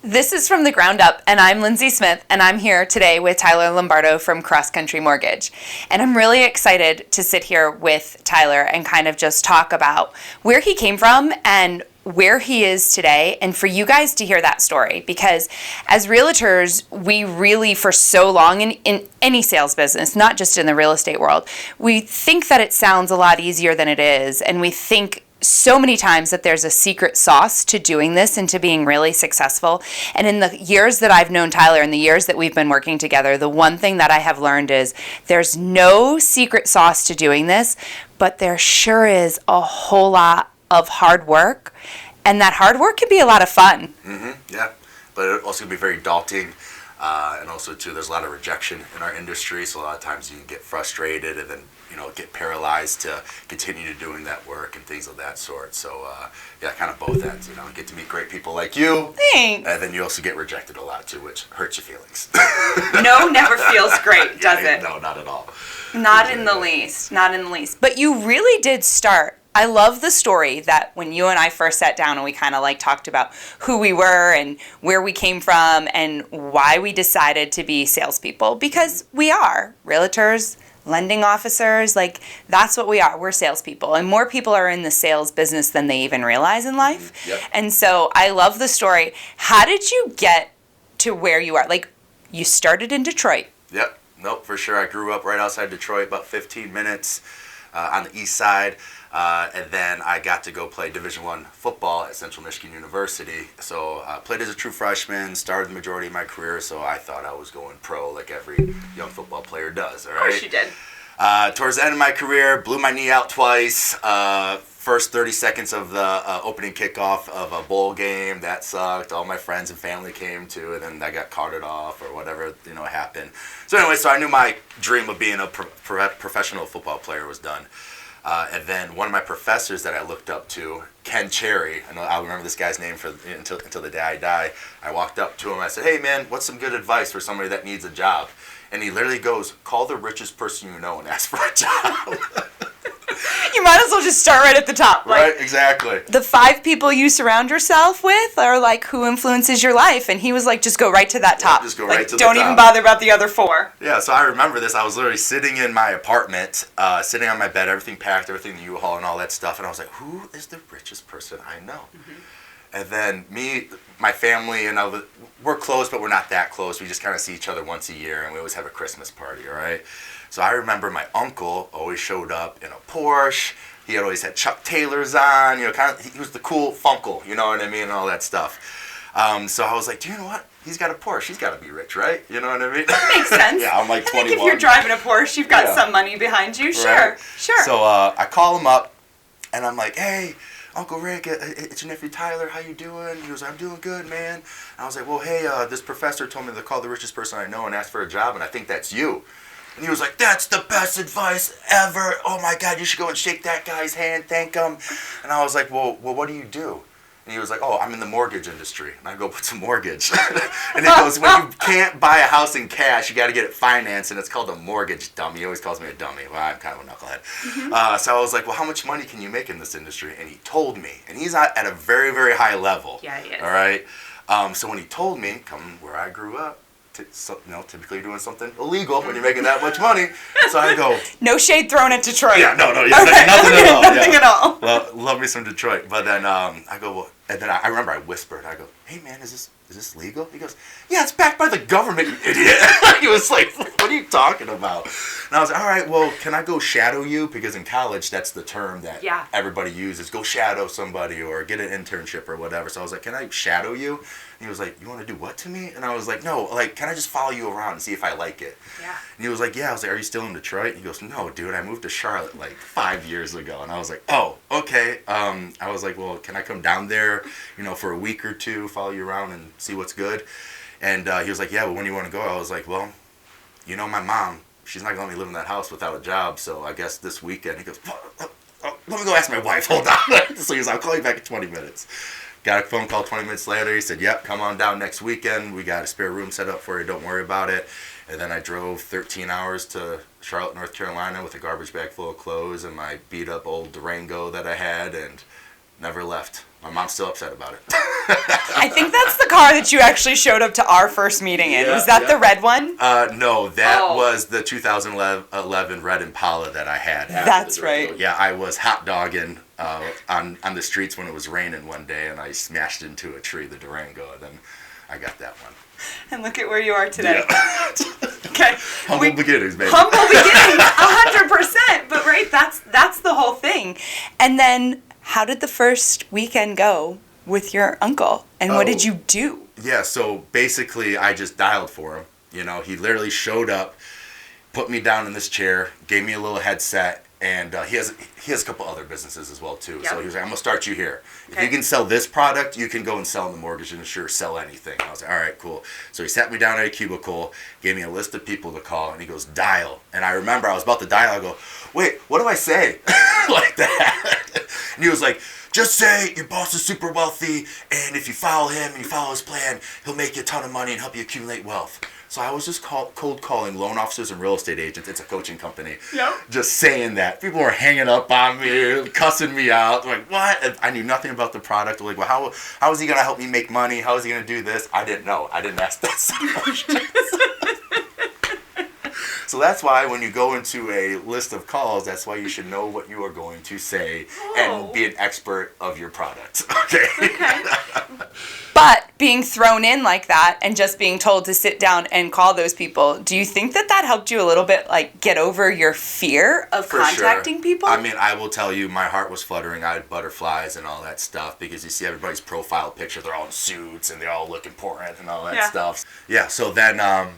This is From the Ground Up, and I'm Lindsay Smith, and I'm here today with Tyler Lombardo from CrossCountry Mortgage. And I'm really excited to sit here with Tyler and kind of just talk about where he came from and where he is today, and for you guys to hear that story. Because as realtors, we really, for so long in any sales business, not just in the real estate world, we think that it sounds a lot easier than it is, and we think so many times that there's a secret sauce to doing this and to being really successful. And in the years that I've known Tyler and the years that we've been working together, the one thing that I have learned is there's no secret sauce to doing this, but there sure is a whole lot of hard work. And that hard work can be a lot of fun. Yeah, but it also can be very daunting. And also, too, there's a lot of rejection in our industry. So a lot of times you can get frustrated and then, get paralyzed to continue to doing that work and things of that sort. So, yeah, kind of both ends. Get to meet great people like you. Thanks. And then you also get rejected a lot, too, which hurts your feelings. No, never feels great, does it? No, not at all. Not in the least. Not in the least. But you really did start. I love the story that when you and I first sat down and we kind of talked about who we were and where we came from and why we decided to be salespeople, because we are realtors, lending officers, that's what we are. We're salespeople, and more people are in the sales business than they even realize in life. Yep. And so I love the story. How did you get to where you are? You started in Detroit. Yep. Nope, for sure. I grew up right outside Detroit, about 15 minutes on the east side. And then I got to go play Division I football at Central Michigan University. So I played as a true freshman, started the majority of my career, so I thought I was going pro like every young football player does, all right? Of course you did. Towards the end of my career, blew my knee out twice. First 30 seconds of the opening kickoff of a bowl game, that sucked. All my friends and family came to, and then I got carted off or whatever, happened. So anyway, so I knew my dream of being a professional football player was done. And then one of my professors that I looked up to, Ken Cherry, I'll remember this guy's name until the day I die. I walked up to him, I said, "Hey man, what's some good advice for somebody that needs a job?" And he literally goes, "Call the richest person you know and ask for a job." You might as well just start right at the top. Right, exactly. The 5 people you surround yourself with are who influences your life. And he was just go right to that top. Just go right to the top. Don't even bother about the other 4. Yeah, so I remember this. I was literally sitting in my apartment, sitting on my bed, everything packed, everything, the U-Haul and all that stuff. And I was like, who is the richest person I know? Mm-hmm. And then me, my family, and we're close, but we're not that close. We just kind of see each other once a year, and we always have a Christmas party, all right? So I remember my uncle always showed up in a Porsche. He always had Chuck Taylors on, he was the cool funkle, you know what I mean, and all that stuff. So I was like, do you know what? He's got a Porsche. He's got to be rich, right? You know what I mean? That makes sense. Yeah, I'm 21. I think if you're driving a Porsche, you've got some money behind you. Sure, right? Sure. So I call him up, and I'm like, "Hey, Uncle Rick, it's your nephew Tyler. How you doing?" He goes, "I'm doing good, man." And I was like, "Well, hey, this professor told me to call the richest person I know and ask for a job, and I think that's you." And he was like, "That's the best advice ever. Oh my God, you should go and shake that guy's hand, thank him." And I was like, well, what do you do? And he was like, "Oh, I'm in the mortgage industry." And I go, "What's a mortgage?" And he goes, "When you can't buy a house in cash, you got to get it financed, and it's called a mortgage, dummy." He always calls me a dummy. Well, I'm kind of a knucklehead. Mm-hmm. So I was like, "Well, how much money can you make in this industry?" And he told me, and he's at a very, very high level. Yeah, he is. All right. So when he told me, coming where I grew up, typically doing something illegal when you're making that much money. So I go, no shade thrown at Detroit. Yeah, no, okay. nothing at all. Nothing at all. Well, love me some Detroit. But then I go, well, and then I remember I whispered, I go, "Hey man, is this legal?" He goes, "Yeah, it's backed by the government, you idiot." He was like, "What are you talking about?" And I was like, "All right, well, can I go shadow you?" Because in college, that's the term that everybody uses. Go shadow somebody or get an internship or whatever. So I was like, "Can I shadow you?" And he was like, "You want to do what to me?" And I was like, "No, can I just follow you around and see if I like it?" Yeah. And he was like, "Yeah." I was like, "Are you still in Detroit?" He goes, "No, dude, I moved to Charlotte 5 years ago." And I was like, "Oh, okay." I was like, "Well, can I come down there, for a week or two, follow you around and see what's good?" And he was like, "Yeah, well, when do you want to go?" I was like, "Well, my mom, she's not going to let me live in that house without a job, so I guess this weekend." He goes, "Let me go ask my wife, hold on." So he goes, "I'll call you back in 20 minutes. Got a phone call 20 minutes later. He said, "Yep, come on down next weekend. We got a spare room set up for you. Don't worry about it." And then I drove 13 hours to Charlotte, North Carolina with a garbage bag full of clothes and my beat up old Durango that I had, and never left. My mom's still upset about it. I think that's the car that you actually showed up to our first meeting in. Was that the red one? No, that was the 2011 red Impala that I had. That's right. Yeah, I was hot dogging on the streets when it was raining one day, and I smashed into a tree, the Durango, and then I got that one. And look at where you are today. Yeah. Okay. Humble beginnings, baby. Humble beginnings, 100%. But right, that's the whole thing. And then, how did the first weekend go with your uncle? And what did you do? Yeah, so basically, I just dialed for him. You know, he literally showed up, put me down in this chair, gave me a little headset, and he has a couple other businesses as well too. Yep. So he was like, "I'm gonna start you here. Okay. If you can sell this product, you can go and sell in the mortgage industry or sell anything." I was like, "All right, cool." So he sat me down at a cubicle, gave me a list of people to call, and he goes, "Dial." And I remember I was about to dial. I go, "Wait, what do I say?" Like that. And he was like, "Just say your boss is super wealthy, and if you follow him and you follow his plan, he'll make you a ton of money and help you accumulate wealth." So I was just cold calling loan officers and real estate agents. It's a coaching company. Yep. Just saying that. People were hanging up on me, cussing me out. Like, what? And I knew nothing about the product. Like, well, how is he going to help me make money? How is he going to do this? I didn't know. I didn't ask that questions. So that's why when you go into a list of calls, that's why you should know what you are going to say and be an expert of your product. Okay. But being thrown in like that and just being told to sit down and call those people, do you think that helped you a little bit, like, get over your fear of contacting people? I mean, I will tell you, my heart was fluttering. I had butterflies and all that stuff because you see everybody's profile picture. They're all in suits and they all look important and all that stuff. Yeah, so then, I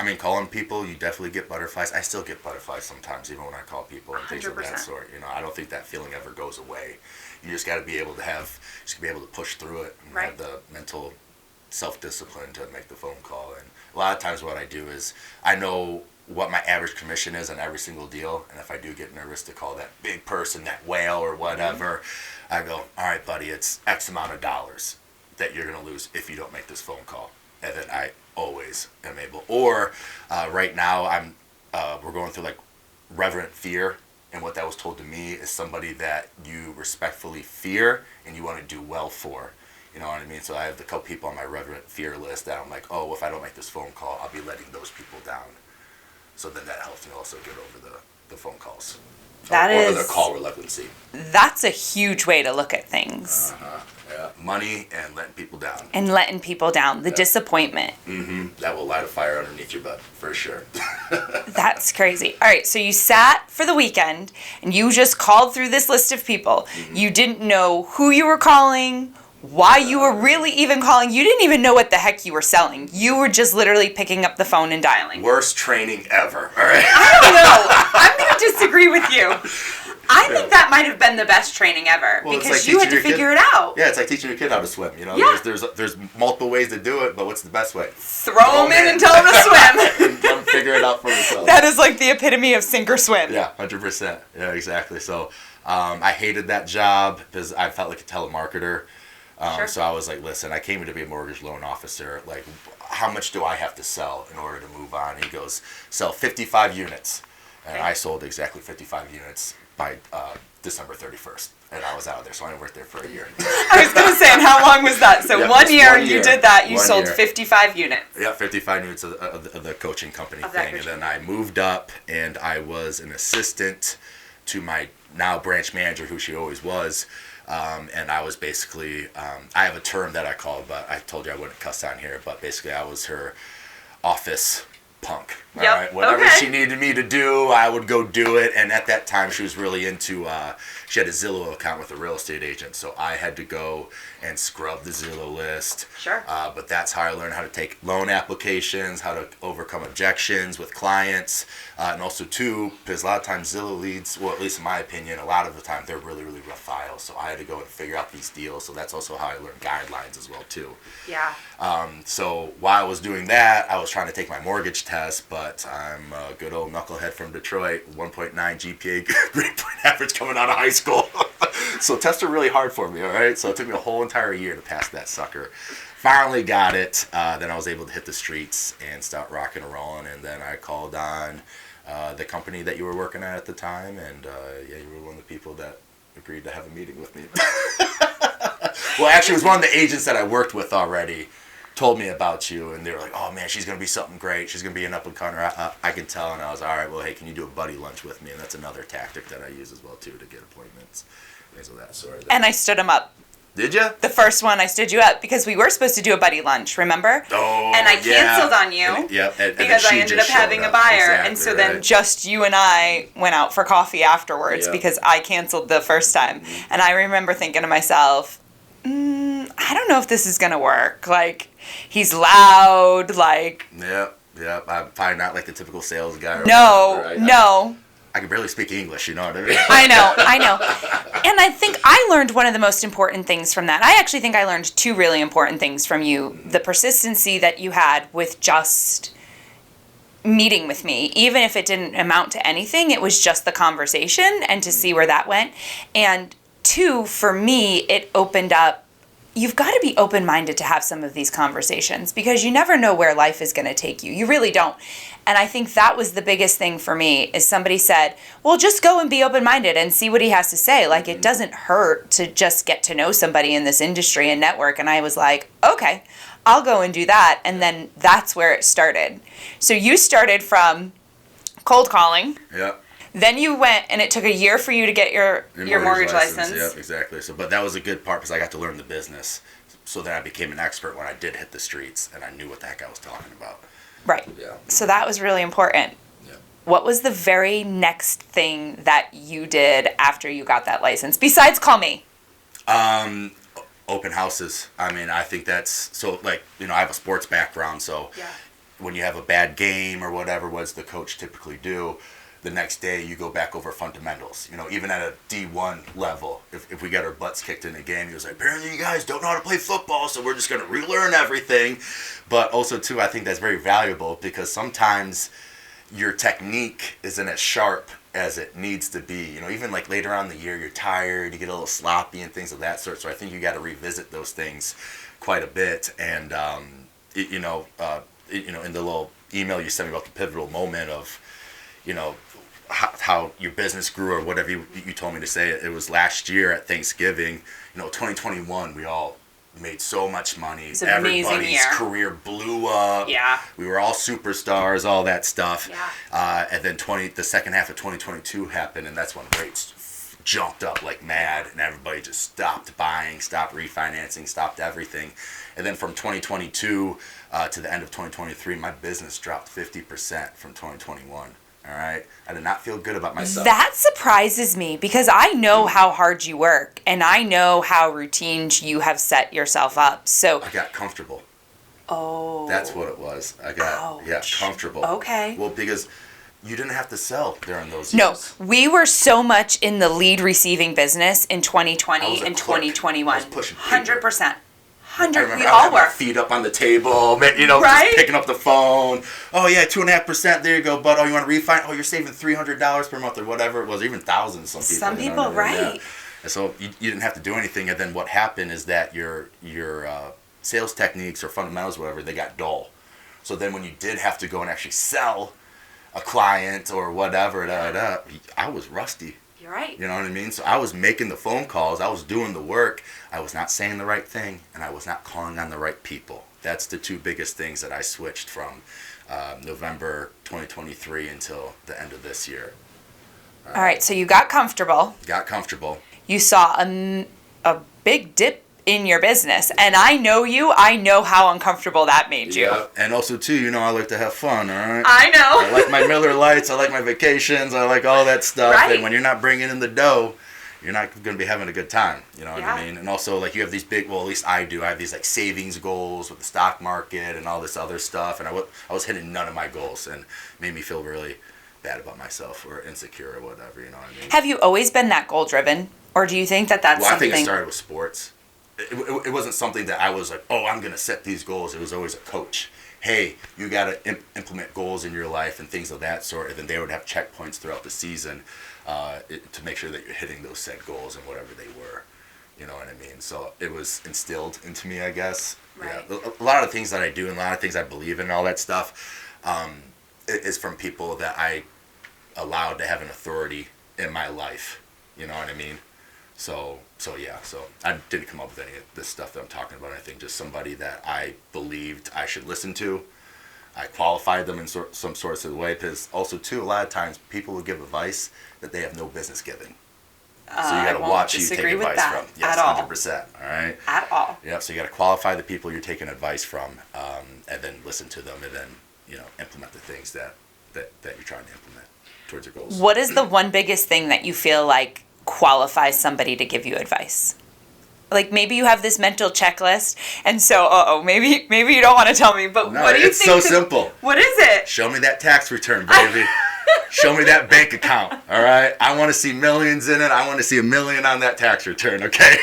mean, calling people, you definitely get butterflies. I still get butterflies sometimes, even when I call people and things of that sort. You know, I don't think that feeling ever goes away. You just got to be able to push through it and have the mental self-discipline to make the phone call. And a lot of times what I do is I know what my average commission is on every single deal, and if I do get nervous to call that big person, that whale or whatever, I go, "All right, buddy, it's X amount of dollars that you're going to lose if you don't make this phone call." And then I always am able. Or right now we're going through like reverent fear. And what that was told to me is somebody that you respectfully fear and you want to do well for. You know what I mean? So I have a couple people on my reverent fear list that I'm like, oh, if I don't make this phone call, I'll be letting those people down. So then that helps me also get over the phone calls. Or the call relevancy. That's a huge way to look at things. Yeah. Money and letting people down. The disappointment. That will light a fire underneath your butt, for sure. That's crazy. All right, so you sat for the weekend, and you just called through this list of people. You didn't know who you were calling, why you were really even calling. You didn't even know what the heck you were selling. You were just literally picking up the phone and dialing. Worst training ever, all right? I don't know. I'm going to disagree with you. I think that might have been the best training ever because you had to figure it out. Yeah, it's like teaching your kid how to swim. You know, there's multiple ways to do it, but what's the best way? Throw them in and tell them to swim. And let them figure it out for themselves. That is like the epitome of sink or swim. Yeah, 100%. Yeah, exactly. So I hated that job because I felt like a telemarketer. So I was like, listen, I came here to be a mortgage loan officer. Like, how much do I have to sell in order to move on? He goes, sell 55 units. And I sold exactly 55 units by December 31st. And I was out of there, so I only worked there for a year. I was going to say, and how long was that? So one year you did that, you sold 55 units. Yeah, 55 units of the coaching company thing. And then I moved up, and I was an assistant to my now branch manager, who she always was. And I was basically, I have a term that I call, but I told you I wouldn't cuss on here, but basically I was her office punk. All right? Whatever she needed me to do, I would go do it. And at that time, she was really into, she had a Zillow account with a real estate agent. So I had to go and scrub the Zillow list. Sure. But that's how I learned how to take loan applications, how to overcome objections with clients. And also, too, because a lot of times Zillow leads, well, at least in my opinion, a lot of the time, they're really, really rough files. So I had to go and figure out these deals. So that's also how I learned guidelines as well, too. Yeah. So while I was doing that, I was trying to take my mortgage test, but I'm a good old knucklehead from Detroit, 1.9 GPA grade point average coming out of high school. So tests are really hard for me, all right? So it took me a whole entire year to pass that sucker. Finally got it. Then I was able to hit the streets and start rocking and rolling. And then I called on the company that you were working at the time. And you were one of the people that agreed to have a meeting with me. Well, actually, it was one of the agents that I worked with already told me about you, and they were like, oh man, she's going to be something great. She's going to be an up-and-comer. I can tell. And I was, all right, well, hey, can you do a buddy lunch with me? And that's another tactic that I use as well, too, to get appointments, things of that sort. And I stood him up. Did you? The first one, I stood you up because we were supposed to do a buddy lunch, remember? Oh, and I canceled on you because I ended up having a buyer. Exactly, and so then just you and I went out for coffee afterwards because I canceled the first time. Mm-hmm. And I remember thinking to myself, I don't know if this is going to work. Like, he's loud, like... Yep. I'm probably not like the typical sales guy. No. I can barely speak English, you know what I mean? I know. And I think I learned one of the most important things from that. I actually think I learned two really important things from you. The persistency that you had with just meeting with me, even if it didn't amount to anything, it was just the conversation and to see where that went. And two, for me, it opened up, you've got to be open-minded to have some of these conversations because you never know where life is going to take you. You really don't. And I think that was the biggest thing for me is somebody said, well, just go and be open-minded and see what he has to say. Like, it doesn't hurt to just get to know somebody in this industry and network. And I was like, okay, I'll go and do that. And then that's where it started. So you started from cold calling. Yeah. Then you went, and it took a year for you to get your mortgage license. Yeah, exactly. So, but that was a good part because I got to learn the business so that I became an expert when I did hit the streets and I knew what the heck I was talking about. Right. Yeah. So that was really important. Yeah. What was the very next thing that you did after you got that license, besides call me? Open houses. I mean, I think that's, so like, you know, I have a sports background, so when you have a bad game or whatever, what does the coach typically do? The next day you go back over fundamentals. You know, even at a D1 level, if we get our butts kicked in a game, he was like, apparently you guys don't know how to play football, so we're just going to relearn everything. But also, too, I think that's very valuable because sometimes your technique isn't as sharp as it needs to be. You know, even like later on in the year, you're tired, you get a little sloppy and things of that sort. So I think you got to revisit those things quite a bit. And, in the little email you sent me about the pivotal moment of, you know, how your business grew or whatever you told me to say. It was last year at Thanksgiving, 2021, we all made so much money. It's an amazing year. Everybody's career blew up. Yeah. We were all superstars, all that stuff. Yeah. And then the second half of 2022 happened, and that's when rates jumped up like mad, and everybody just stopped buying, stopped refinancing, stopped everything. And then from 2022 to the end of 2023, my business dropped 50% from 2021. All right. I did not feel good about myself. That surprises me because I know how hard you work and I know how routine you have set yourself up. So I got comfortable. Oh. That's what it was. I got comfortable. Okay. Well, because you didn't have to sell during those years. No, we were so much in the lead receiving business in 2020 and 2021. I was pushing paper. 100%. I remember we all were. Feet up on the table, right? Just picking up the phone. Oh yeah, 2.5%. There you go, bud. Oh, you want to refinance? Oh, you're saving $300 per month or whatever it was, or even thousands. Some people, right? Yeah. And so you didn't have to do anything, and then what happened is that your sales techniques or fundamentals, whatever, they got dull. So then when you did have to go and actually sell a client or whatever, I was rusty. You're right. You know what I mean? So I was making the phone calls, I was doing the work, I was not saying the right thing, and I was not calling on the right people. That's the two biggest things that I switched from November 2023 until the end of this year. All right, so you got comfortable. You saw a big dip in your business, and I know how uncomfortable that made you. Yeah, and also too, I like to have fun, all right? I know. I like my Miller Lights, I like my vacations, I like all that stuff, right. And when you're not bringing in the dough, you're not going to be having a good time, you know what I mean? And also, like, you have these big, well, at least I do, I have these, like, savings goals with the stock market and all this other stuff, and I was hitting none of my goals, and it made me feel really bad about myself or insecure or whatever, you know what I mean? Have you always been that goal-driven, or do you think that's something... Well, I think it started with sports. It wasn't something that I was like, oh, I'm going to set these goals. It was always a coach. Hey, you got to implement goals in your life and things of that sort. And then they would have checkpoints throughout the season to make sure that you're hitting those set goals and whatever they were. You know what I mean? So it was instilled into me, I guess. Right. Yeah. A lot of things that I do and a lot of things I believe in and all that stuff is from people that I allowed to have an authority in my life. You know what I mean? So I didn't come up with any of this stuff that I'm talking about. I think just somebody that I believed I should listen to. I qualified them in some sorts of way, because also too, a lot of times people will give advice that they have no business giving. So you got to watch who you take advice from. Yes, 100%. All right. At all. Yeah. So you got to qualify the people you're taking advice from, and then listen to them, and then implement the things that you're trying to implement towards your goals. What is the one biggest thing that you feel like qualifies somebody to give you advice? Like maybe you have this mental checklist, and so maybe you don't want to tell me, but No, what do you it's think? so simple. What is it? Show me that tax return, baby. Show me that bank account. All right. I want to see millions in it. I want to see $1 million on that tax return. Okay.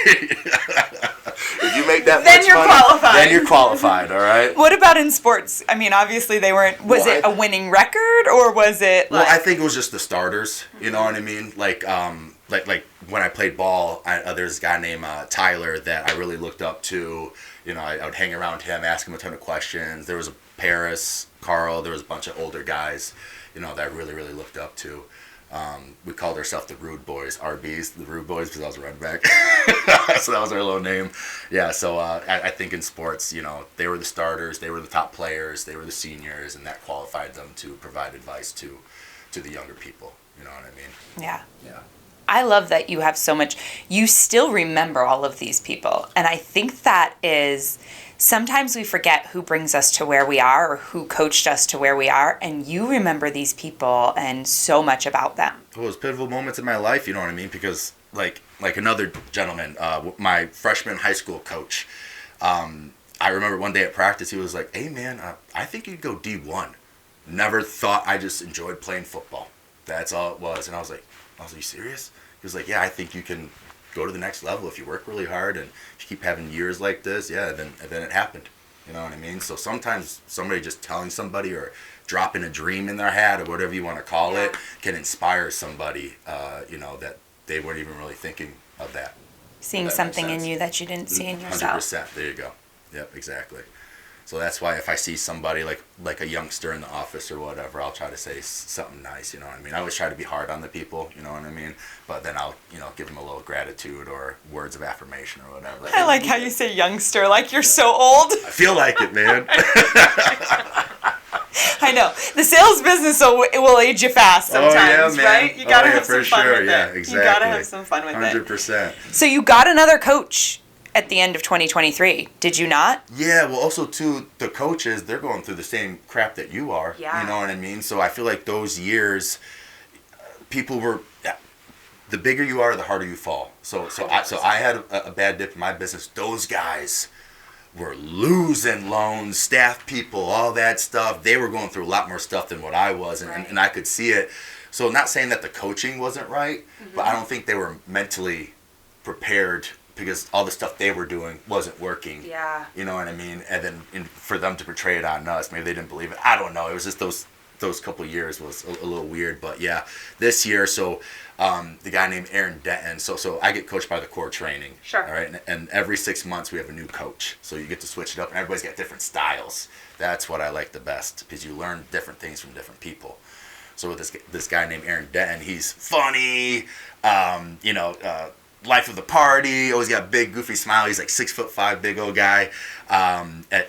If you make that Then much you're money, qualified. then you're qualified. All right. What about in sports? I mean, obviously they weren't. Was it a winning record, or was it? Well, I think it was just the starters. You know what I mean? Like when I played ball, there's a guy named Tyler that I really looked up to. I would hang around him, ask him a ton of questions. There was a Paris, Carl. There was a bunch of older guys, that I really, really looked up to. We called ourselves the Rude Boys, RBs, the Rude Boys, because I was a running back. So that was our little name. Yeah, so I think in sports, they were the starters, they were the top players, they were the seniors, and that qualified them to provide advice to the younger people. You know what I mean? Yeah. Yeah. I love that you have so much. You still remember all of these people. And I think that is, sometimes we forget who brings us to where we are or who coached us to where we are. And you remember these people and so much about them. Well, it was pivotal moments in my life, you know what I mean? Because like another gentleman, my freshman high school coach, I remember one day at practice, he was like, "Hey man, I think you'd go D1. Never thought, I just enjoyed playing football. That's all it was." And I was like, "You serious?" He was like, "Yeah, I think you can go to the next level if you work really hard, and if you keep having years like this, yeah, then it happened." You know what I mean? So sometimes somebody just telling somebody or dropping a dream in their head or whatever you want to call it can inspire somebody, that they weren't even really thinking of that. Seeing something in you that you didn't see in yourself. 100%. There you go. Yep, exactly. So that's why if I see somebody like a youngster in the office or whatever, I'll try to say something nice, you know what I mean? I always try to be hard on the people, you know what I mean? But then I'll, give them a little gratitude or words of affirmation or whatever. I like how you say youngster, like you're so old. I feel like it, man. I know. The sales business will age you fast sometimes, right? You gotta have some fun with it. Yeah, exactly. You gotta have some fun with 100%. it. So you got another coach at the end of 2023, did you not? Yeah, well, also, too, the coaches, they're going through the same crap that you are. Yeah. You know what I mean? So I feel like those years, people were, the bigger you are, the harder you fall. So I had a bad dip in my business. Those guys were losing loans, staff people, all that stuff. They were going through a lot more stuff than what I was, and I could see it. So not saying that the coaching wasn't right, but I don't think they were mentally prepared, because all the stuff they were doing wasn't working. Yeah. You know what I mean? And then for them to portray it on us, maybe they didn't believe it. I don't know. It was just those couple of years was a little weird. But yeah, this year, so the guy named Aaron Denton, so I get coached by the core training. Sure. All right. And every 6 months we have a new coach. So you get to switch it up, and everybody's got different styles. That's what I like the best, because you learn different things from different people. So with this guy named Aaron Denton, he's funny, life of the party, always got a big goofy smile. He's like 6'5", big old guy,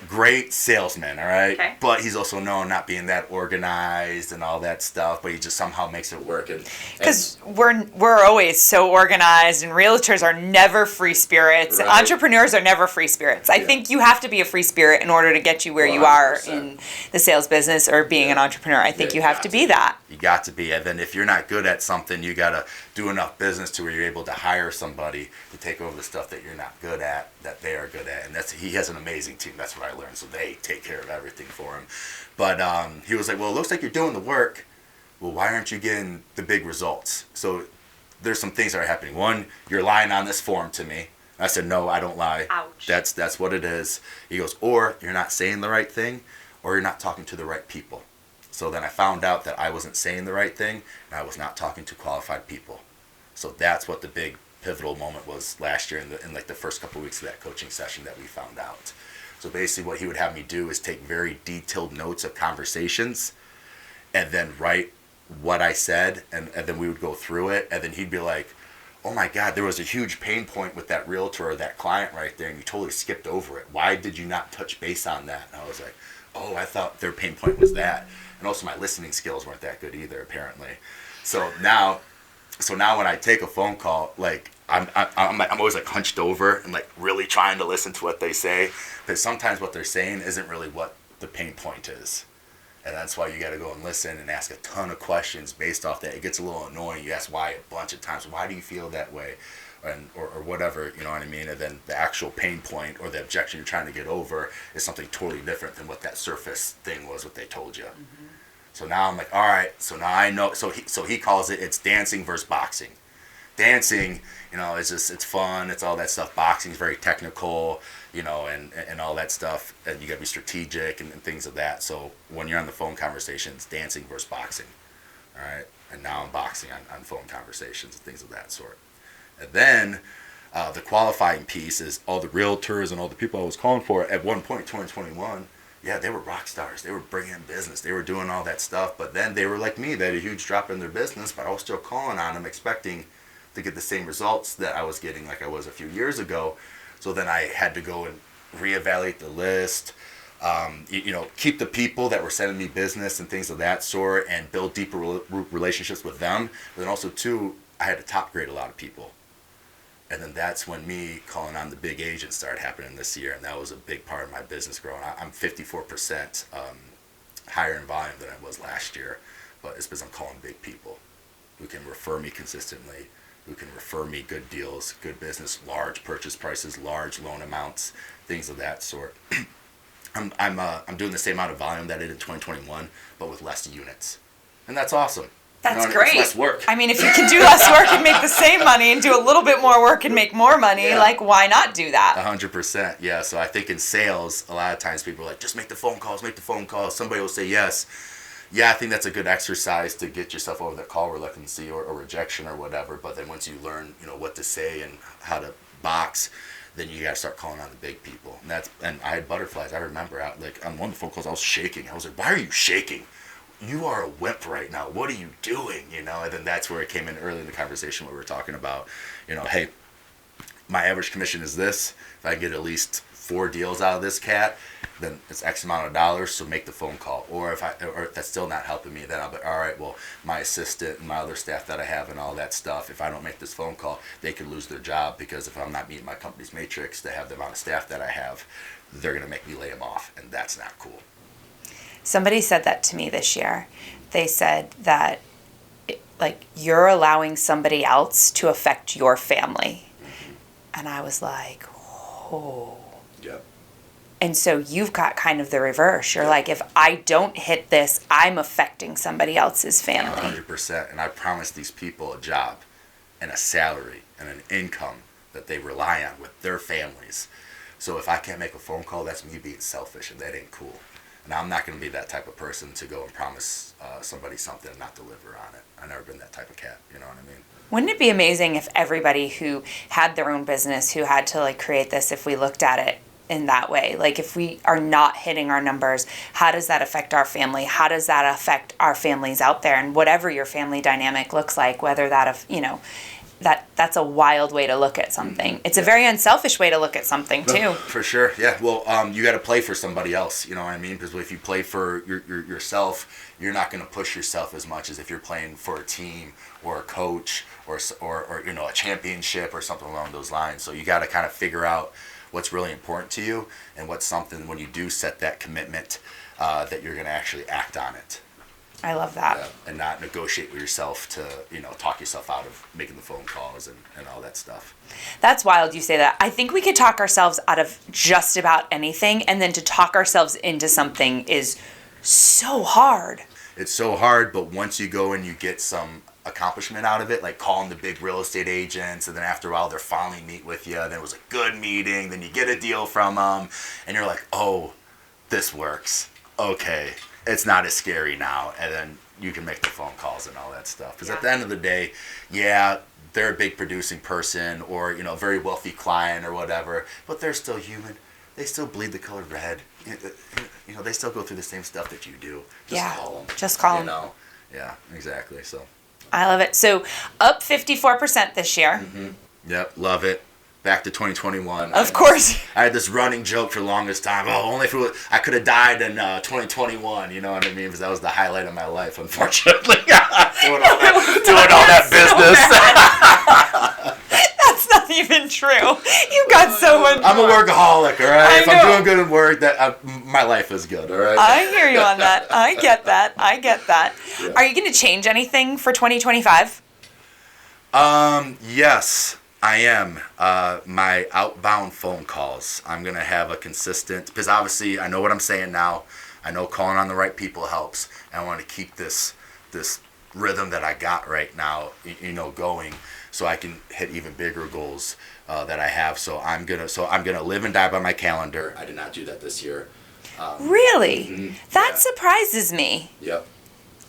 great salesman, all right? Okay. But he's also known not being that organized and all that stuff, but he just somehow makes it work. Because we're always so organized, and realtors are never free spirits. Right. Entrepreneurs are never free spirits. I think you have to be a free spirit in order to get you where you 100%. are in the sales business or being an entrepreneur. I think you have to be that. You got to be. And then if you're not good at something, you got to do enough business to where you're able to hire somebody to take over the stuff that you're not good at, that they are good at. And he has an amazing team. That's what I learned. So they take care of everything for him. But he was like, "Well, it looks like you're doing the work. Well, why aren't you getting the big results?" So there's some things that are happening. One, you're lying on this form to me. I said, "No, I don't lie." Ouch. That's what it is. He goes, "Or you're not saying the right thing, or you're not talking to the right people." So then I found out that I wasn't saying the right thing, and I was not talking to qualified people. So that's what the big pivotal moment was last year in like the first couple of weeks of that coaching session that we found out. So basically what he would have me do is take very detailed notes of conversations and then write what I said, and then we would go through it, and then he'd be like, oh my God, there was a huge pain point with that realtor or that client right there, and you totally skipped over it. Why did you not touch base on that? And I was like, oh, I thought their pain point was that. And also my listening skills weren't that good either, apparently. So now when I take a phone call, like I'm always like hunched over and like really trying to listen to what they say, because sometimes what they're saying isn't really what the pain point is. And that's why you got to go and listen and ask a ton of questions based off that. It gets a little annoying. You ask why a bunch of times. Why do you feel that way? Or whatever, you know what I mean? And then the actual pain point or the objection you're trying to get over is something totally different than what that surface thing was, what they told you. Mm-hmm. So now I'm like, all right, so now I know. So he calls it's dancing versus boxing. Dancing, it's fun, it's all that stuff. Boxing is very technical, and all that stuff. And you got to be strategic and things of that. So when you're on the phone conversations, dancing versus boxing. All right. And now I'm boxing on phone conversations and things of that sort. And then the qualifying piece is all the realtors and all the people I was calling for at one point, 2021. Yeah, they were rock stars. They were bringing in business. They were doing all that stuff. But then they were like me. They had a huge drop in their business, but I was still calling on them, expecting to get the same results that I was getting like I was a few years ago. So then I had to go and reevaluate the list, keep the people that were sending me business and things of that sort and build deeper relationships with them. But then also, too, I had to top grade a lot of people. And then that's when me calling on the big agents started happening this year, and that was a big part of my business growing. I'm 54% higher in volume than I was last year, but it's because I'm calling big people who can refer me consistently, who can refer me good deals, good business, large purchase prices, large loan amounts, things of that sort. I'm doing the same amount of volume that I did in 2021, but with less units, and that's awesome. That's great. It's less work. I mean, if you can do less work and make the same money and do a little bit more work and make more money, like, why not do that? 100%. Yeah. So I think in sales, a lot of times people are like, just make the phone calls, make the phone calls. Somebody will say yes. Yeah, I think that's a good exercise to get yourself over that call reluctancy or rejection or whatever. But then once you learn, what to say and how to box, then you got to start calling on the big people. And I had butterflies. I remember on one of the phone calls, I was shaking. I was like, why are you shaking? You are a wimp right now. What are you doing? And then that's where it came in early in the conversation where we were talking about, hey, my average commission is this. If I get at least 4 deals out of this cat, then it's X amount of dollars, so make the phone call. Or if that's still not helping me, then I'll be, all right, well, my assistant and my other staff that I have and all that stuff, if I don't make this phone call, they could lose their job because if I'm not meeting my company's matrix to have the amount of staff that I have, they're going to make me lay them off, and that's not cool. Somebody said that to me this year. They said that, you're allowing somebody else to affect your family. Mm-hmm. And I was like, oh. Yep. And so you've got kind of the reverse. You're like, if I don't hit this, I'm affecting somebody else's family. 100%. And I promised these people a job and a salary and an income that they rely on with their families. So if I can't make a phone call, that's me being selfish, and that ain't cool. And I'm not going to be that type of person to go and promise somebody something and not deliver on it. I've never been that type of cat, you know what I mean? Wouldn't it be amazing if everybody who had their own business, who had to create this, if we looked at it in that way? If we are not hitting our numbers, how does that affect our family? How does that affect our families out there? And whatever your family dynamic looks like, whether that, that's a wild way to look at something. It's a very unselfish way to look at something too. For sure, yeah. Well, you got to play for somebody else. You know what I mean? Because if you play for yourself, you're not going to push yourself as much as if you're playing for a team or a coach or a championship or something along those lines. So you got to kind of figure out what's really important to you and what's something when you do set that commitment that you're going to actually act on it. I love that. And not negotiate with yourself to, talk yourself out of making the phone calls and all that stuff. That's wild you say that. I think we could talk ourselves out of just about anything, and then to talk ourselves into something is so hard. It's so hard, but once you go and you get some accomplishment out of it, like calling the big real estate agents, and then after a while they're finally meet with you, then it was a good meeting, then you get a deal from them, and you're like, oh, this works. Okay. It's not as scary now, and then you can make the phone calls and all that stuff. Because at the end of the day, they're a big producing person or, very wealthy client or whatever, but they're still human. They still bleed the color red. They still go through the same stuff that you do. Just call them. Just call them. Yeah, exactly. So I love it. So up 54% this year. Yep, love it. Back to 2021. Of course. I had this running joke for the longest time. Oh, only if I could have died in 2021. You know what I mean? Because that was the highlight of my life, unfortunately. doing all that business. That's not even true. You got so much. I'm a workaholic, all right? If I I'm know. doing good at work, my life is good, all right? I hear you on that. I get that. Yeah. Are you going to change anything for 2025? Yes, I am. My outbound phone calls. I'm going to have a consistent, because obviously I know what I'm saying now. I know calling on the right people helps. And I want to keep this rhythm that I got right now, going, so I can hit even bigger goals that I have. So I'm gonna live and die by my calendar. I did not do that this year. Really? That surprises me. Yep.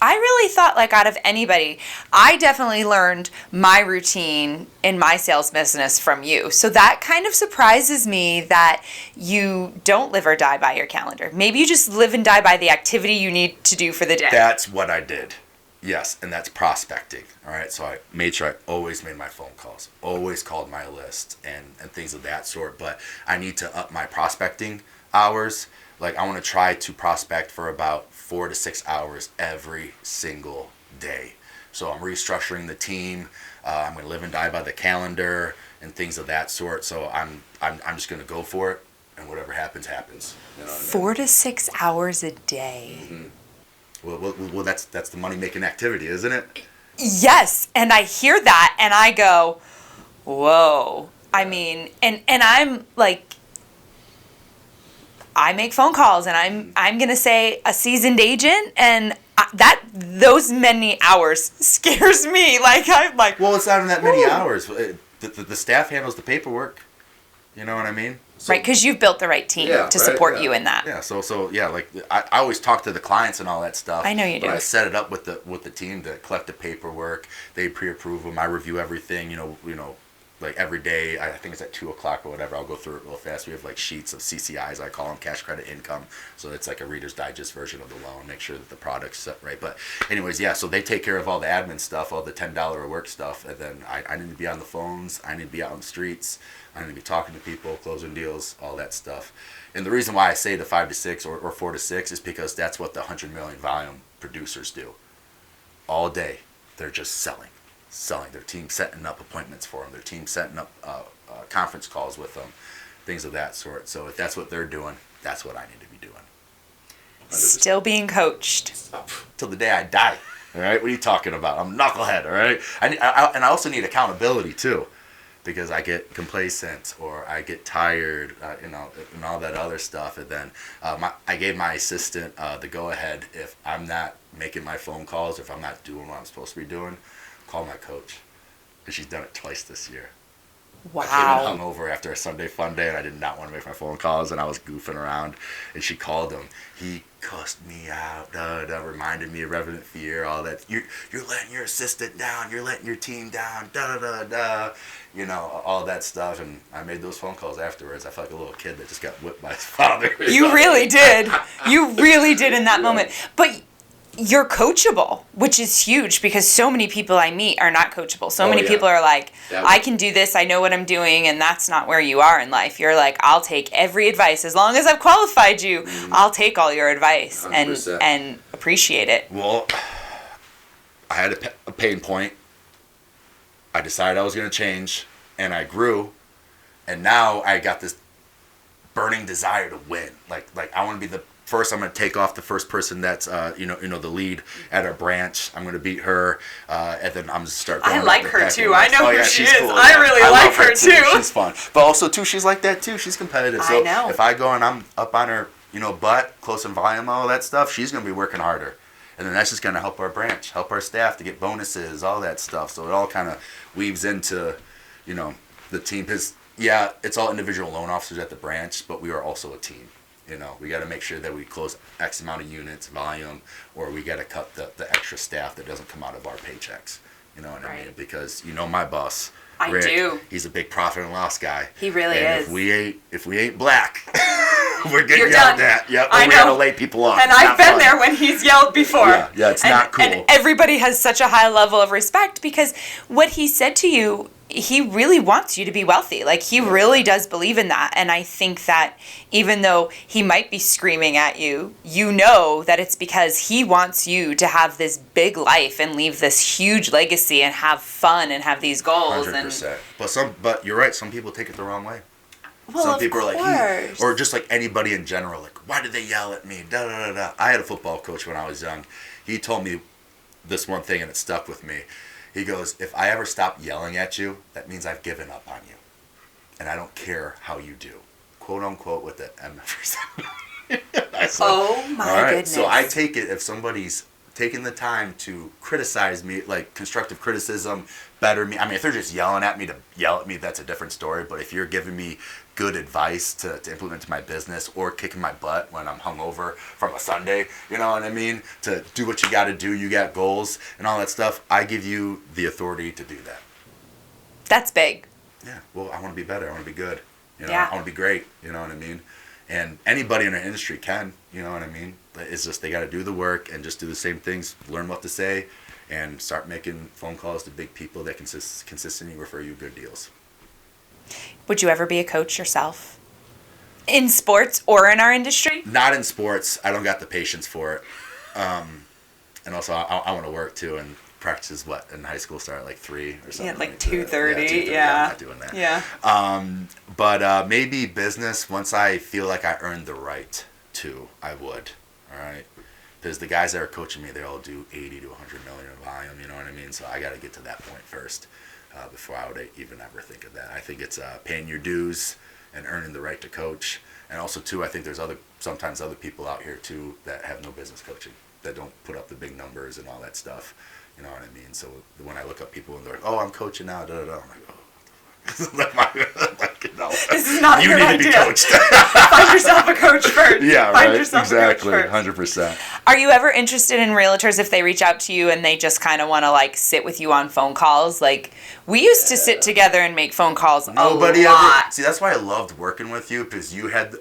I really thought, like, out of anybody, I definitely learned my routine in my sales business from you. So that kind of surprises me that you don't live or die by your calendar. Maybe you just live and die by the activity you need to do for the day. That's what I did. Yes, and that's prospecting. All right, so I made sure I always made my phone calls, always called my list, and things of that sort. But I need to up my prospecting hours. Like, I want to try to prospect for about 4 to 6 hours every single day. So I'm restructuring the team. I'm going to live and die by the calendar and things of that sort. So I'm just going to go for it, and whatever happens, happens. You know what I mean? 4 to 6 hours a day. Well, that's the money-making activity, isn't it? Yes, and I hear that, and I go, whoa. I mean, and I'm like, I make phone calls, and I'm gonna say a seasoned agent, and those many hours scares me. Like, I'm like, well, it's not even that many hours. The staff handles the paperwork. You know what I mean? So, right, because you've built the right team to support you in that. Yeah, so yeah, like I always talk to the clients and all that stuff. I know you do. But I set it up with the team to collect the paperwork. They pre-approve them. I review everything. Like every day. I think it's at 2:00 or whatever. I'll go through it real fast. We have like sheets of CCIs. I call them cash credit income. So it's like a Reader's Digest version of the loan. Make sure that the product's set right. But anyways, yeah. So they take care of all the admin stuff, all the $10 a work stuff, and then I need to be on the phones. I need to be out on the streets. I need to be talking to people, closing deals, all that stuff. And the reason why I say the 5 to 6 or 4 to 6 is because that's what the 100 million volume producers do. All day, they're just selling. Their team setting up appointments for them. Their team setting up conference calls with them, things of that sort. So if that's what they're doing, that's what I need to be doing. Still being coached. Till the day I die. All right? What are you talking about? I'm a knucklehead, all right? And I also need accountability, too. Because I get complacent or I get tired, and all that other stuff. And then I gave my assistant the go-ahead. If I'm not making my phone calls, if I'm not doing what I'm supposed to be doing, call my coach. Because she's done it twice this year. Wow. I came in hungover after a Sunday fun day, and I did not want to make my phone calls, and I was goofing around. And she called him. He cussed me out, reminded me of Revenant Fear, all that. You're letting your assistant down. You're letting your team down. All that stuff. And I made those phone calls afterwards. I felt like a little kid that just got whipped by his father. You really did. You really did in that moment. But you're coachable, which is huge because so many people I meet are not coachable. So many people are like, I can do this, I know what I'm doing, and that's not where you are in life. You're like, I'll take every advice. As long as I've qualified you, I'll take all your advice and appreciate it. Well, I had a pain point. I decided I was going to change, and I grew, and now I got this burning desire to win. Like I want to be the first. I'm going to take off the first person that's the lead at our branch. I'm going to beat her, and then I'm going to start going. I like her too. I know who she is. Cool. I really like her too. She's fun, but also too, she's like that too. She's competitive. So I know. If I go and I'm up on her, butt, close in volume, all that stuff, she's going to be working harder. And then that's just going to help our branch, help our staff to get bonuses, all that stuff. So it all kind of weaves into, the team. Because, yeah, it's all individual loan officers at the branch, but we are also a team. We got to make sure that we close X amount of units, volume, or we got to cut the extra staff that doesn't come out of our paychecks. You know what I mean? Because my boss, Rick, I do. He's a big profit and loss guy. He really is. If we ain't black, We're getting You're yelled done. at. Yep. I we know. gotta lay people off. And It's I've not been fun. there when he's yelled before. Yeah, it's not cool. And everybody has such a high level of respect because what he said to you, he really wants you to be wealthy. Like, he really does believe in that. And I think that even though he might be screaming at you, you know that it's because he wants you to have this big life and leave this huge legacy and have fun and have these goals. 100%. But you're right. Some people take it the wrong way. Well, Some of people are course. like, or just like anybody in general, like, why did they yell at me? Da da da da. I had a football coach when I was young. He told me this one thing, and it stuck with me. He goes, if I ever stop yelling at you, that means I've given up on you. And I don't care how you do. Quote unquote with the M. Oh my goodness. So I take it if somebody's taking the time to criticize me, like constructive criticism, better me. I mean, if they're just yelling at me to yell at me, that's a different story. But if you're giving me good advice to implement to my business or kicking my butt when I'm hungover from a Sunday, you know what I mean? To do what you got to do, you got goals and all that stuff. I give you the authority to do that. That's big. Yeah. Well, I want to be better. I want to be good. You know, Yeah. I want to be great. You know what I mean? And anybody in our industry can, you know what I mean? It's just they got to do the work and just do the same things, learn what to say, and start making phone calls to big people that consistently refer you good deals. Would you ever be a coach yourself? In sports or in our industry? Not in sports. I don't got the patience for it. And also, I want to work too. And practices in high school start at like 3 or something. Yeah, like that. 2:30. Yeah, I'm not doing that. Yeah. But maybe business, once I feel like I earned the right to, I would. All right? Because the guys that are coaching me, they all do 80 to 100 million in volume, you know what I mean? So I got to get to that point first before I would even ever think of that. I think it's paying your dues and earning the right to coach. And also, too, I think there's sometimes other people out here, too, that have no business coaching, that don't put up the big numbers and all that stuff. You know what I mean? So when I look up people and they're like, oh, I'm coaching now, da da da, I'm like, oh. Like, no. This is not you your need idea. to be coached. Find yourself a coach first. Yeah, Find right. yourself Exactly. a coach first. 100%. Are you ever interested in realtors if they reach out to you and they just kind of want to like sit with you on phone calls? Like, we used to sit together and make phone calls Nobody a lot. ever. See, that's why I loved working with you, because you had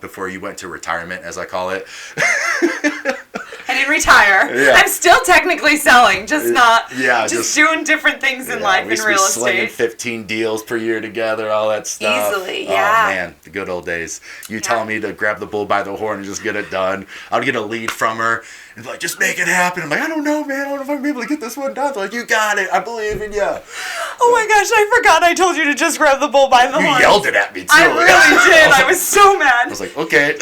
before you went to retirement, as I call it. I didn't retire. Yeah. I'm still technically selling, just not. Yeah, just doing different things in life in real slinging estate. 15 deals per year together, all that stuff. Easily, yeah. Oh man, the good old days. You telling me to grab the bull by the horn and just get it done. I would get a lead from her and be like, just make it happen. I'm like, I don't know, man. I don't know if I'm able to get this one done. They're like, you got it. I believe in you. Oh my gosh, I forgot I told you to just grab the bull by the horn. You yelled it at me too. I really did. I was so mad. I was like, okay.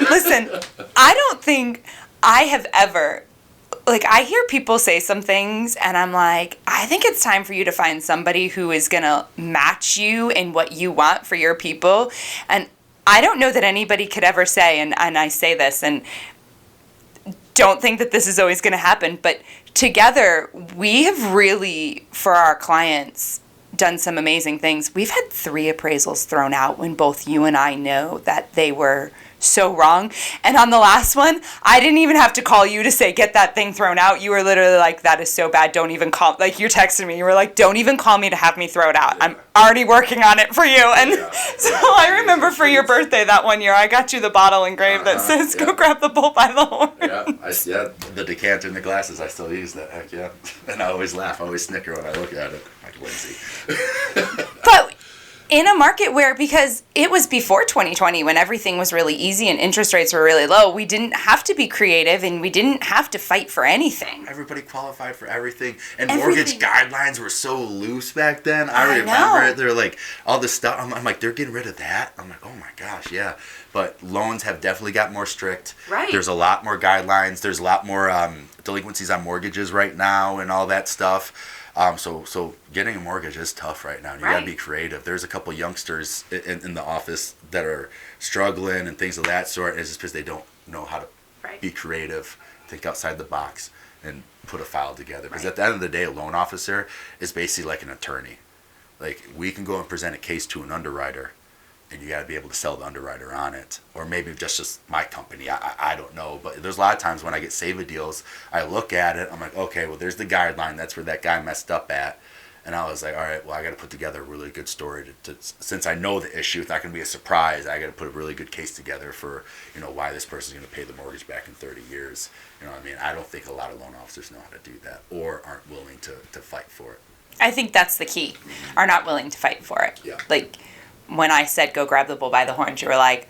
Listen, I don't think I have ever, like, I hear people say some things and I'm like, I think it's time for you to find somebody who is going to match you in what you want for your people. And I don't know that anybody could ever say, and I say this, and don't think that this is always going to happen, but together we have really, for our clients, done some amazing things. We've had 3 appraisals thrown out when both you and I know that they were so wrong. And on the last one, I didn't even have to call you to say, get that thing thrown out. You were literally like, that is so bad. Don't even call. Like, you texted me. You were like, don't even call me to have me throw it out. I'm already working on it for you. And so I remember for your birthday that one year, I got you the bottle engraved that says, go grab the bull by the horn. Yeah, the decanter and the glasses, I still use that. Heck yeah. And I always laugh. I always snicker when I look at it. Like Lindsay. But in a market where, because it was before 2020 when everything was really easy and interest rates were really low, we didn't have to be creative and we didn't have to fight for anything. Everybody qualified for everything. And Everything. mortgage guidelines were so loose back then. I remember know. it. They're like, all this stuff. I'm like, they're getting rid of that? I'm like, oh my gosh, yeah. But loans have definitely got more strict. Right. There's a lot more guidelines. There's a lot more delinquencies on mortgages right now and all that stuff. So getting a mortgage is tough right now. And you got to be creative. There's a couple youngsters in the office that are struggling and things of that sort. It's just because they don't know how to be creative, think outside the box, and put a file together. Because at the end of the day, a loan officer is basically like an attorney. Like, we can go and present a case to an underwriter, and you got to be able to sell the underwriter on it. Or maybe just my company. I don't know. But there's a lot of times when I get Save-A deals, I look at it, I'm like, okay, well, there's the guideline. That's where that guy messed up at. And I was like, all right, well, I got to put together a really good story since I know the issue, it's not going to be a surprise. I got to put a really good case together for, why this person's going to pay the mortgage back in 30 years. You know what I mean? I don't think a lot of loan officers know how to do that or aren't willing to fight for it. I think that's the key, are not willing to fight for it. Yeah. Like, when I said go grab the bull by the horns, you were like,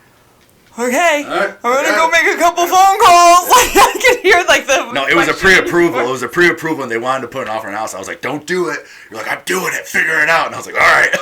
okay, right, I'm going to go make a couple phone calls. Like, I could hear, like, the... No, it was a pre-approval. It was a pre-approval, and they wanted to put an offer on the house. I was like, don't do it. You're like, I'm doing it. Figure it out. And I was like, all right.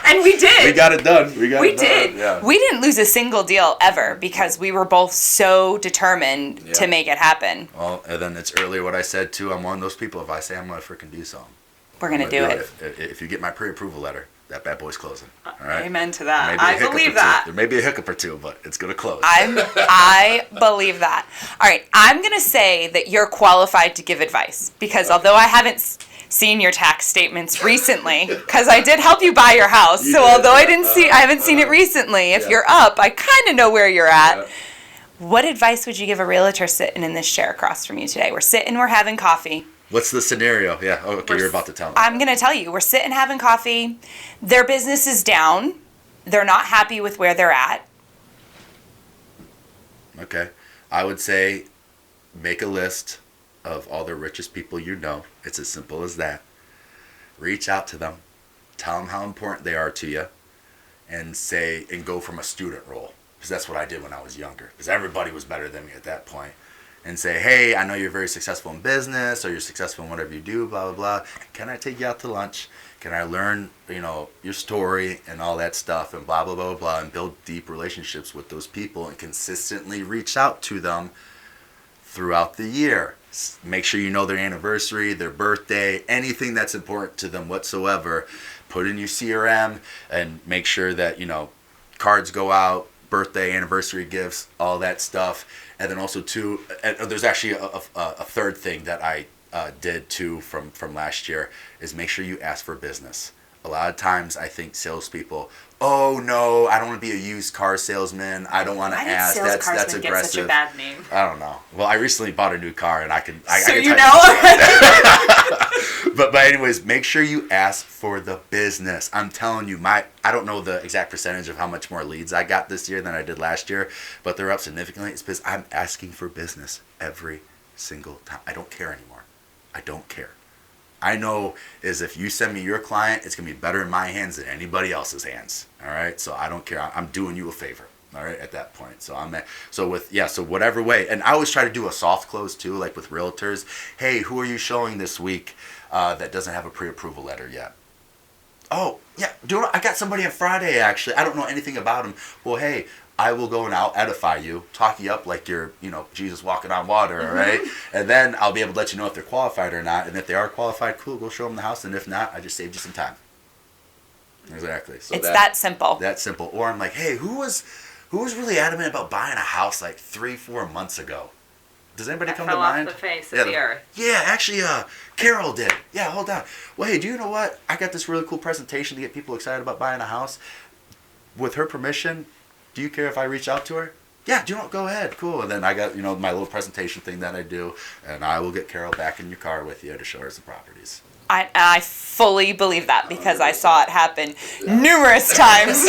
And we did. We got it done. We did. Yeah. We didn't lose a single deal ever because we were both so determined to make it happen. Well, and then it's earlier what I said, too. I'm one of those people. If I say I'm going to freaking do something, we're going to do it. If you get my pre-approval letter, that bad boy's closing. All right? Amen to that. I believe that. There may be a hiccup or two, but it's going to close. I believe that. All right, I'm going to say that you're qualified to give advice because although I haven't seen your tax statements recently, because I did help you buy your house, although I haven't seen it recently, if you're up, I kind of know where you're at. Yeah. What advice would you give a realtor sitting in this chair across from you today? We're sitting, we're having coffee. What's the scenario? Yeah. Oh, okay, you're about to tell me. I'm going to tell you. We're sitting having coffee. Their business is down. They're not happy with where they're at. Okay. I would say make a list of all the richest people you know. It's as simple as that. Reach out to them. Tell them how important they are to you. And go from a student role. Because that's what I did when I was younger. Because everybody was better than me at that point. And say, hey, I know you're very successful in business or you're successful in whatever you do, blah, blah, blah. Can I take you out to lunch? Can I learn, your story and all that stuff and blah, blah, blah, blah, and build deep relationships with those people and consistently reach out to them throughout the year. Make sure you know their anniversary, their birthday, anything that's important to them whatsoever. Put in your CRM and make sure that, cards go out, birthday, anniversary gifts, all that stuff. And then also, too, there's actually a third thing that I did, too, from last year, is make sure you ask for business. A lot of times, I think salespeople, oh, no, I don't want to be a used car salesman. I don't want to ask. That's aggressive. Get such a bad name? I don't know. Well, I recently bought a new car, and I can But anyways, make sure you ask for the business. I'm telling you, I don't know the exact percentage of how much more leads I got this year than I did last year, but they're up significantly. It's because I'm asking for business every single time. I don't care anymore. I don't care. I know is if you send me your client, it's going to be better in my hands than anybody else's hands. All right? So I don't care. I'm doing you a favor. All right, at that point. So whatever way. And I always try to do a soft close too, like with realtors. Hey, who are you showing this week that doesn't have a pre-approval letter yet? Oh, yeah, I got somebody on Friday, actually. I don't know anything about him. Well, hey, I will go and I'll edify you, talk you up like you're, Jesus walking on water, all right? And then I'll be able to let you know if they're qualified or not. And if they are qualified, cool, go show them the house. And if not, I just saved you some time. Exactly. So it's that simple. That simple. Or I'm like, hey, who was really adamant about buying a house like 3-4 months ago? Does anybody come to mind? Off the face of the earth. Yeah, actually, Carol did. Yeah, hold on. Well, hey, do you know what? I got this really cool presentation to get people excited about buying a house. With her permission, do you care if I reach out to her? Yeah, go ahead. Cool. And then I got, my little presentation thing that I do, and I will get Carol back in your car with you to show her some properties. I fully believe that because I saw it happen numerous times.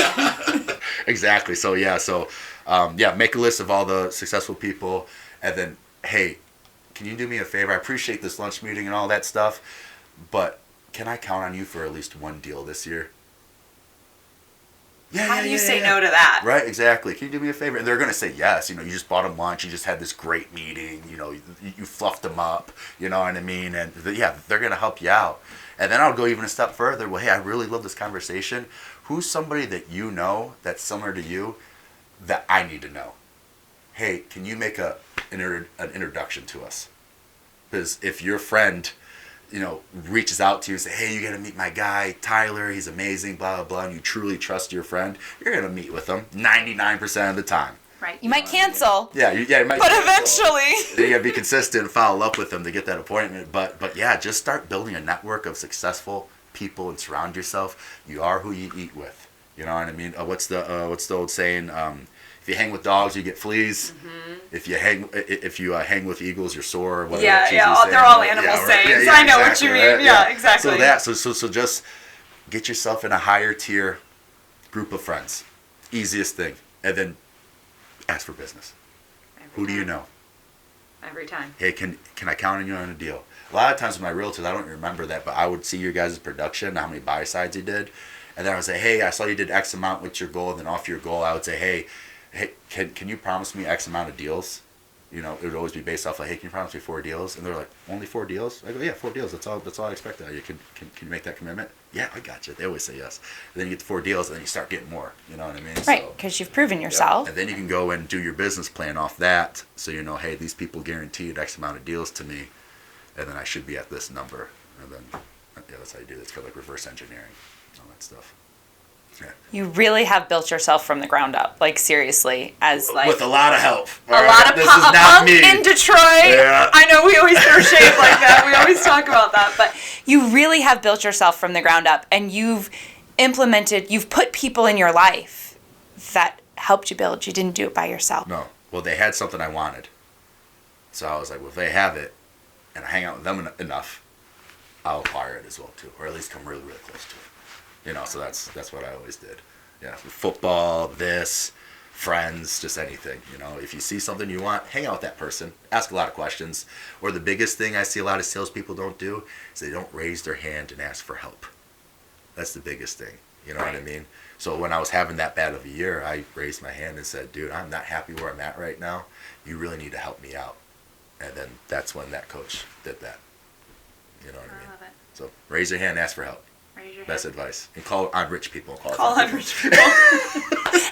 Exactly. So, make a list of all the successful people. And then, hey, can you do me a favor? I appreciate this lunch meeting and all that stuff, but can I count on you for at least one deal this year? How do you say no to that? Right, exactly. Can you do me a favor? And they're going to say yes. You just bought them lunch. You just had this great meeting. You fluffed them up. You know what I mean? And they're going to help you out. And then I'll go even a step further. Well, hey, I really love this conversation. Who's somebody that you know that's similar to you that I need to know? Hey, can you make an introduction to us? Because if your friend reaches out to you and say, hey, you got to meet my guy, Tyler, he's amazing, blah, blah, blah, and you truly trust your friend, you're going to meet with them 99% of the time. Right. You might cancel. Yeah, you might but cancel. Eventually. You got to be consistent and follow up with them to get that appointment. But just start building a network of successful people and surround yourself. You are who you eat with. You know what I mean? What's the old saying? If If you hang with dogs, you get fleas. If you hang with eagles, you're sore. Whatever they're all animal sayings. I know what you mean. Right? Exactly. So just get yourself in a higher tier group of friends. Easiest thing. And then ask for business. Who do you know? Every time. Hey, can I count on you on a deal? A lot of times with my realtors, I don't remember that, but I would see your guys' production, how many buy sides you did, and then I would say, hey, I saw you did X amount with your goal, and then off your goal, I would say, hey, can you promise me X amount of deals? You know, it would always be based off like, hey, can you promise me 4 deals? And they're like, only 4 deals? I go, yeah, 4 deals. That's all I expect out of you. Can you make that commitment? Yeah, I got you. They always say yes. And then you get the 4 deals, and then you start getting more. You know what I mean? Right, because you've proven yourself. And then you can go and do your business plan off that, so you know, hey, these people guaranteed X amount of deals to me, and then I should be at this number. And then, that's how you do it. It's called like reverse engineering, all that stuff. Yeah. You really have built yourself from the ground up, like seriously, as like with a lot of help. A lot of punk in Detroit. Yeah. I know we always throw shade like that. We always talk about that, but you really have built yourself from the ground up, and you've put people in your life that helped you build. You didn't do it by yourself. No. Well, they had something I wanted, so I was like, well, if they have it, and I hang out with them enough, I'll acquire it as well too, or at least come really, really close to it. You know, so that's what I always did. Yeah, football, friends, just anything. You know, if you see something you want, hang out with that person. Ask a lot of questions. Or the biggest thing I see a lot of salespeople don't do is they don't raise their hand and ask for help. That's the biggest thing. You know what I mean? So when I was having that bad of a year, I raised my hand and said, dude, I'm not happy where I'm at right now. You really need to help me out. And then that's when that coach did that. You know what I mean? Love it. So raise your hand and ask for help. Best advice. And call on rich people. Call on rich people.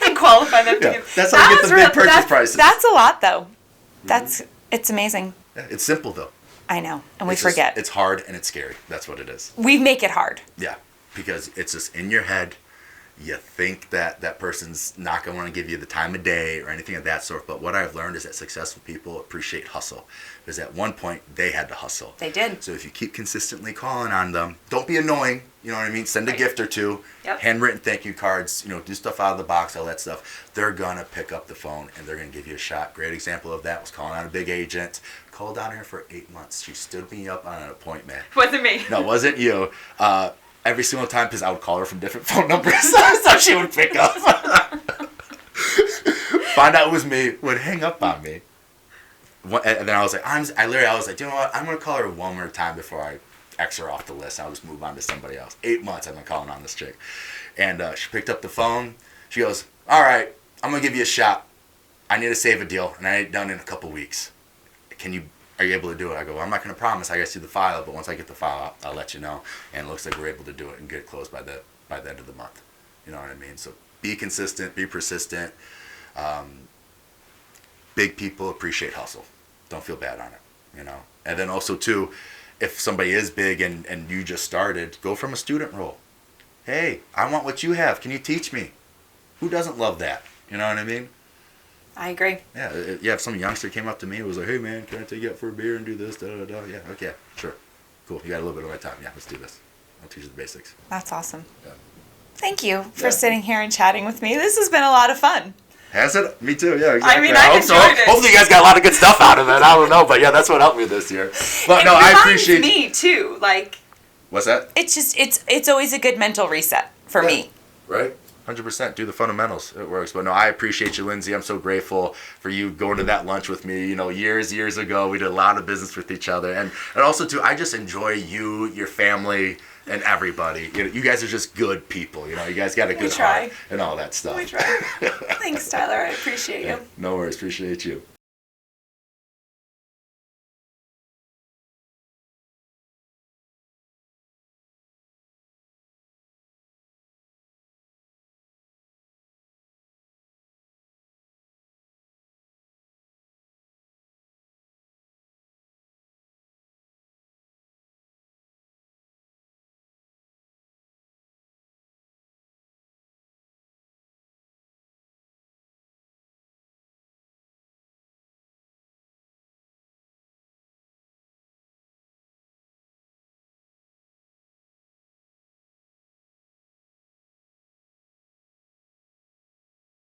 And qualify them to give. That's how you get the big purchase prices. That's a lot, though. It's amazing. Yeah, it's simple, though. I know. And we forget. It's hard and it's scary. That's what it is. We make it hard. Yeah. Because it's just in your head. You think that person's not going to want to give you the time of day or anything of that sort. But what I've learned is that successful people appreciate hustle. Because at one point, they had to hustle. They did. So if you keep consistently calling on them, don't be annoying. You know what I mean? Send a gift or two. Yep. Handwritten thank you cards. You know, do stuff out of the box, all that stuff. They're going to pick up the phone and they're going to give you a shot. Great example of that was calling on a big agent. Called on her for 8 months. She stood me up on an appointment. Wasn't me. No, it wasn't you. Every single time, because I would call her from different phone numbers, so she would pick up. Find out it was me, would hang up on me. And then I was like, I was like, you know what? I'm going to call her one more time before I X her off the list. I'll just move on to somebody else. 8 months I've been calling on this chick. And she picked up the phone. She goes, all right, I'm going to give you a shot. I need to save a deal, and I need it done in a couple weeks. Are you able to do it? I go, well, I'm not going to promise. I got to see the file, but once I get the file, I'll let you know. And it looks like we're able to do it and get it closed by the end of the month. You know what I mean? So be consistent, be persistent. Big people appreciate hustle. Don't feel bad on it, you know. And then also, too, if somebody is big and you just started, go from a student role. Hey, I want what you have. Can you teach me? Who doesn't love that? You know what I mean? I agree. Yeah, if some youngster came up to me and was like, hey, man, can I take you out for a beer and do this, da-da-da? Yeah, okay, sure. Cool, you got a little bit of my time. Yeah, let's do this. I'll teach you the basics. That's awesome. Yeah. Thank you for sitting here and chatting with me. This has been a lot of fun. Has it? Me too, yeah, exactly. I mean, I enjoyed it. Hopefully you guys got a lot of good stuff out of it. I don't know, but yeah, that's what helped me this year. But no, I appreciate me too. Like, what's that? It's just it's always a good mental reset for me. Right? 100%. Do the fundamentals. It works. But no, I appreciate you, Lindsay. I'm so grateful for you going to that lunch with me. You know, years ago, we did a lot of business with each other. And also, too, I just enjoy you, your family, and everybody. You guys are just good people. You know, you guys got a good heart and all that stuff. We try. Thanks, Tyler. I appreciate you. No worries. Appreciate you.